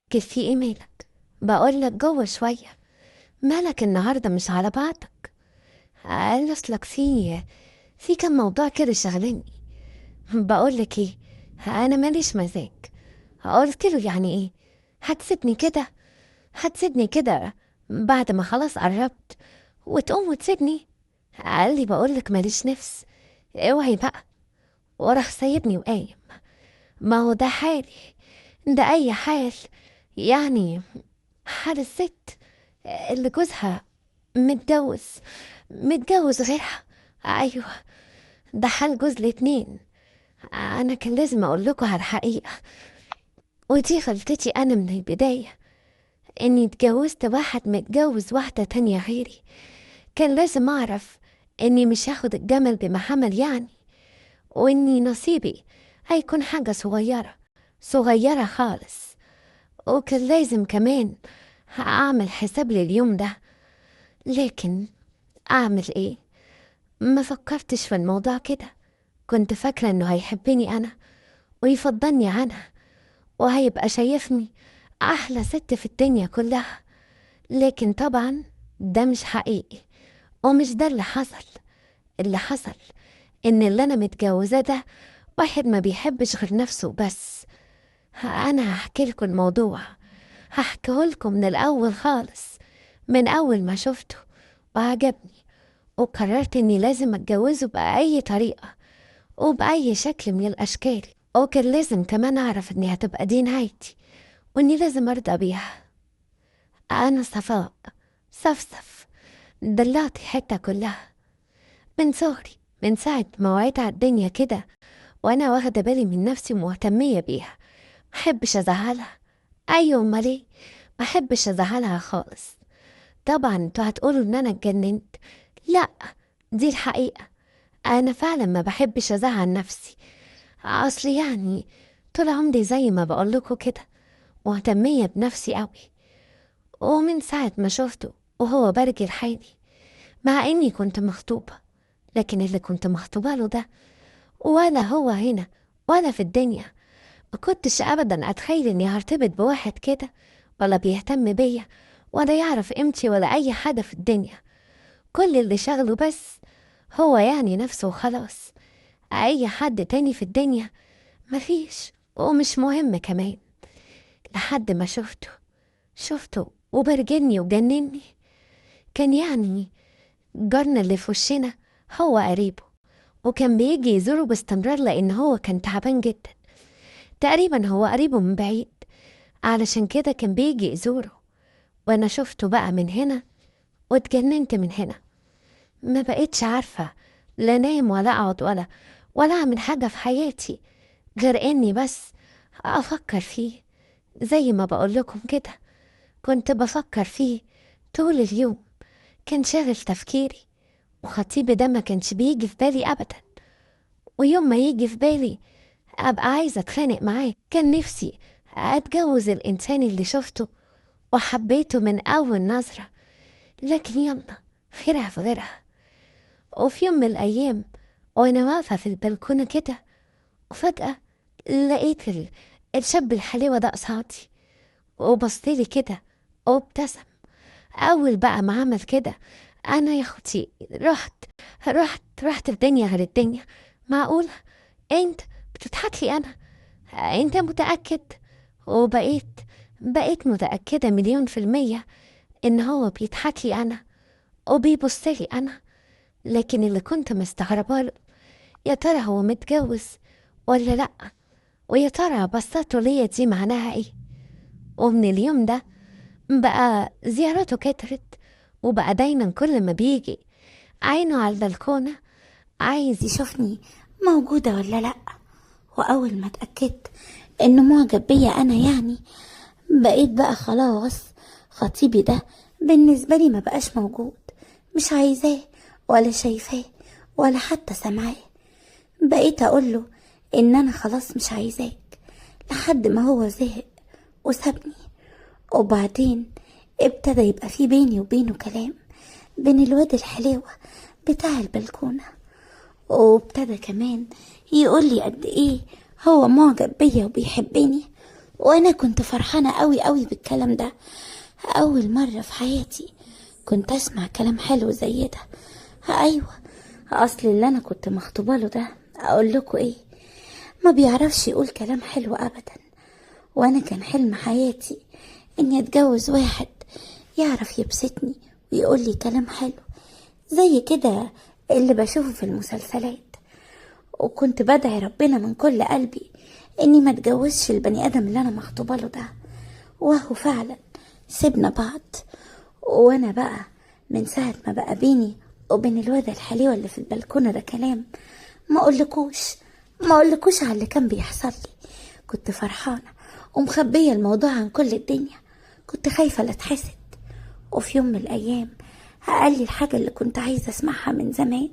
كيف في إيميلك؟ بقول لك جوه شوية. مالك النهاردة مش على بعضك؟ قال أصلك في كم موضوع كده شغلني. بقول لك ايه، انا ماليش مزاج. قلت له يعني ايه؟ هتسيبني كده؟ هتسيبني كده بعد ما خلاص قربت وتقوم وتسيبني؟ قال لي بقول لك ماليش نفس، اوعي بقى. وراح سايبني وقايم. ما هو ده حالي، ده اي حال يعني. حال الست اللي جوزها متجوز متجوز غيرها. ايوه، ده حال جوز الاتنين. انا كان لازم اقول لكم على الحقيقه، ودي غلطتي انا من البدايه، اني اتجوزت واحد متجوز واحده تانية غيري. كان لازم اعرف اني مش هاخد الجمل بمحمل يعني، واني نصيبي هيكون حاجه صغيره، صغيره خالص. وكان لازم كمان اعمل حساب لليوم ده. لكن اعمل ايه؟ ما فكرتش في الموضوع كده. كنت فاكره انه هيحبني انا ويفضلني عنها، وهيبقى شايفني أحلى ست في الدنيا كلها. لكن طبعا ده مش حقيقي، ومش ده اللي حصل. اللي حصل إن اللي أنا متجوزاه ده واحد ما بيحبش غير نفسه بس. أنا هحكي لكم الموضوع، هحكيه لكم من الأول خالص، من أول ما شفته وعجبني، وقررت إني لازم أتجوزه بأي طريقة وبأي شكل من الأشكال. وكان لازم كمان أعرف إني هتبقى دي نهايتي، وإني لازم أرضى بيها. أنا صفاء صفصف، دلعتي حتة كلها من صغري، من ساعة ما وعيت على الدنيا كده، وأنا واخدة بالي من نفسي ومهتمية بيها. محبش أزعلها. أيوة، أمال إيه؟ محبش أزعلها خالص. طبعا انتوا هتقولوا إن أنا اتجننت. لأ، دي الحقيقة. أنا فعلا ما بحبش أزعل نفسي. أصلي يعني طول عمري زي ما بقولكوا كده مهتمية بنفسي أوي. ومن ساعة ما شفته وهو برجل حالي، مع إني كنت مخطوبة، لكن اللي كنت مخطوبة له ده ولا هو هنا ولا في الدنيا. ما كنتش أبدا أتخيل إني هرتبط بواحد كده، ولا بيهتم بيا، ولا يعرف قيمتي، ولا أي حاجة في الدنيا. كل اللي شغله بس هو يعني نفسه وخلاص. أي حد تاني في الدنيا مفيش، ومش مهم كمان. لحد ما شفته وبرجلني وجنني. كان يعني جارنا اللي في وشنا هو قريبه، وكان بيجي يزوره باستمرار لأن هو كان تعبان جدا. تقريبا هو قريبه من بعيد، علشان كده كان بيجي يزوره. وأنا شفته بقى من هنا واتجننت من هنا. ما بقيتش عارفة لا نام ولا أقعد ولا أعمل حاجة في حياتي غير إني بس أفكر فيه. زي ما بقول لكم كده، كنت بفكر فيه طول اليوم. كان شاغل تفكيري، وخطيبي ده ما كانش بيجي في بالي أبدا. ويوم ما يجي في بالي أبقى عايزة أتخانق معاه. كان نفسي أتجوز الإنسان اللي شفته وحبيته من أول نظرة. لكن يلا، خيرها في غيرها. وفي يوم من الأيام وأنا واقفة في البلكونة كده، وفجأة لقيت الشاب الحليوة ده قصادي، وبصلي كده وابتسم. أول بقى ما عمل كده، أنا يا أختي رحت في دنيا غير الدنيا. معقول أنت بتضحكي؟ أنت متأكد؟ بقيت متأكدة 1,000,000% إن هو بيضحكي أنا وبيبصلي أنا. لكن اللي كنت مستغربة له، يا ترى هو متجوز ولا لأ؟ ويا ترى بصته ليا دي معناها إيه؟ ومن اليوم ده بقى زيارته كترت، وبقى دايما كل ما بيجي عينه على البلكونة عايز يشوفني موجودة ولا لأ. وأول ما اتأكدت إنه معجب بيا أنا يعني، بقيت بقى خلاص خطيبي ده بالنسبة لي ما بقاش موجود. مش عايزاه ولا شايفاه ولا حتى سامعاه. بقيت أقوله إن أنا خلاص مش عايزاك، لحد ما هو زهق وسابني. وبعدين ابتدى يبقى في بيني وبينه كلام، بين الواد الحليوة بتاع البلكونة. وابتدى كمان يقول لي قد ايه هو معجب بيا وبيحبني، وانا كنت فرحانة قوي قوي بالكلام ده. اول مرة في حياتي كنت اسمع كلام حلو زي ده. ايوه، اصل اللي انا كنت مخطوبه له ده اقول لكم ايه، ما بيعرفش يقول كلام حلو ابدا. وانا كان حلم حياتي اني اتجوز واحد يعرف يبسطني ويقول لي كلام حلو زي كده اللي بشوفه في المسلسلات. وكنت بدعي ربنا من كل قلبي اني ما اتجوزش البني ادم اللي انا مخطوبه له ده. وهو فعلا سيبنا بعض. وانا بقى من ساعة ما بقى بيني وبين الواد الحليوة اللي في البلكونة ده كلام، ما اقولكوش على اللي كان بيحصل لي. كنت فرحانة ومخبية الموضوع عن كل الدنيا، كنت خايفة لا اتحسد. وفي يوم من الايام قال لي الحاجة اللي كنت عايزة اسمعها من زمان،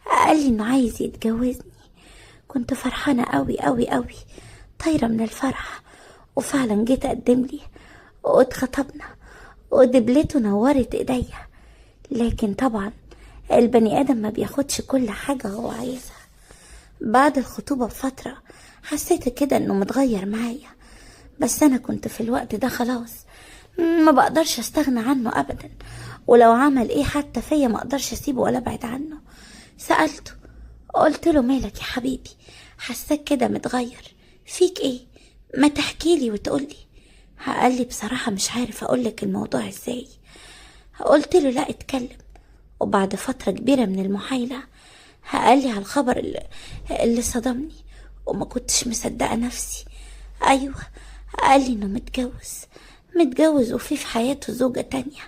قال لي انه عايز يتجوزني. كنت فرحانة قوي قوي قوي، طايرة من الفرح. وفعلا جيت اقدم لي واتخطبنا ودبلته نورت ايديا. لكن طبعا البني ادم ما بياخدش كل حاجة هو عايزها. بعد الخطوبة بفترة حسيت كده انه متغير معايا، بس انا كنت في الوقت ده خلاص ما بقدرش استغنى عنه ابدا، ولو عمل ايه حتى فيا ما اقدرش اسيبه ولا ابعد عنه. سألته، قلت له مالك يا حبيبي، حساك كده متغير، فيك ايه؟ ما تحكيلي وتقولي. قال لي بصراحة مش عارف اقولك الموضوع ازاي. قلت له لا اتكلم. وبعد فترة كبيرة من المحايلة قال لي على الخبر اللي صدمني وما كنتش مصدقة نفسي. ايوه، قال لي انه متجوز وفي حياته زوجة تانية.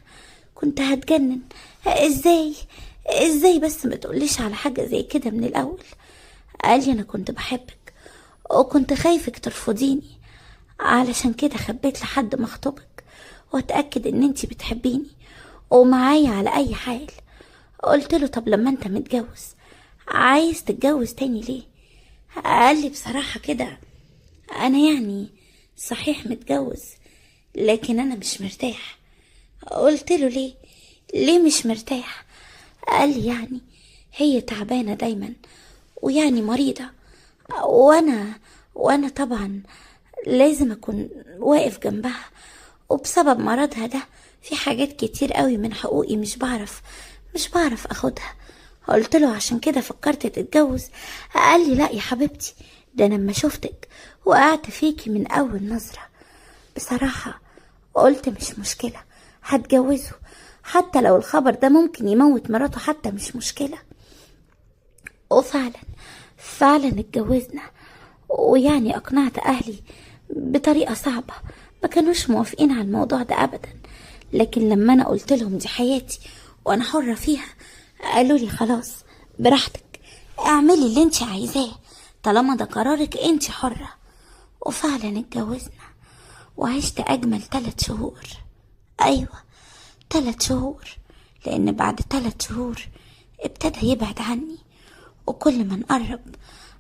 كنت هتجنن. ازاي بس ما تقوليش على حاجة زي كده من الاول؟ قال لي انا كنت بحبك وكنت خايفك ترفضيني، علشان كده خبيت لحد ما اخطبك واتأكد ان انتي بتحبيني ومعايا على اي حال. قلت له طب لما انت متجوز عايز تتجوز تاني ليه؟ قال لي بصراحة كده انا يعني صحيح متجوز لكن انا مش مرتاح. قلت له ليه مش مرتاح؟ قال لي يعني هي تعبانة دايما ويعني مريضة، وانا طبعا لازم اكون واقف جنبها، وبسبب مرضها ده في حاجات كتير قوي من حقوقي مش بعرف اخدها. قلت له عشان كده فكرت تتجوز؟ قال لي لا يا حبيبتي، ده أنا لما شفتك وقعت فيكي من اول نظرة بصراحة قلت مش مشكلة هتجوزه، حتى لو الخبر ده ممكن يموت مراته حتى مش مشكلة. وفعلا اتجوزنا، ويعني اقنعت اهلي بطريقة صعبة، ما كانوش موافقين على الموضوع ده ابدا. لكن لما انا قلت لهم دي حياتي وانا حرة فيها، قالوا لي خلاص براحتك، اعملي اللي انت عايزاه طالما ده قرارك انت حرة. وفعلا اتجوزنا وعشت اجمل 3 شهور. ايوه 3 شهور، لان بعد 3 شهور ابتدى يبعد عني، وكل ما نقرب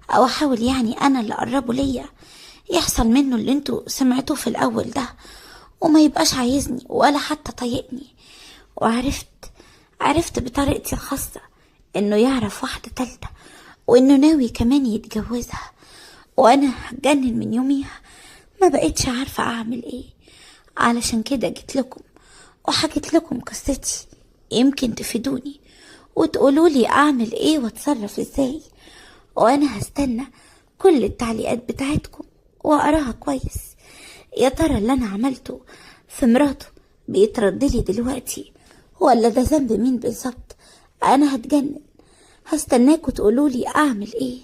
او احاول يعني انا اللي اقربه ليا يحصل منه اللي انتوا سمعتوه في الاول ده، وما يبقاش عايزني ولا حتى طايقني. وعرفت بطريقتي الخاصة انه يعرف واحدة تالتة وانه ناوي كمان يتجوزها، وانا هتجنن من يوميها، ما بقيتش عارفة اعمل ايه. علشان كده جيت لكم وحكيت لكم قصتي، يمكن تفيدوني وتقولولي اعمل ايه واتصرف ازاي. وانا هستنى كل التعليقات بتاعتكم واقراها كويس. يا ترى اللي انا عملته في مراته بيتردلي دلوقتي ولا ده ذنب مين بالظبط؟ انا هتجنن. هستناكوا تقولولي اعمل ايه.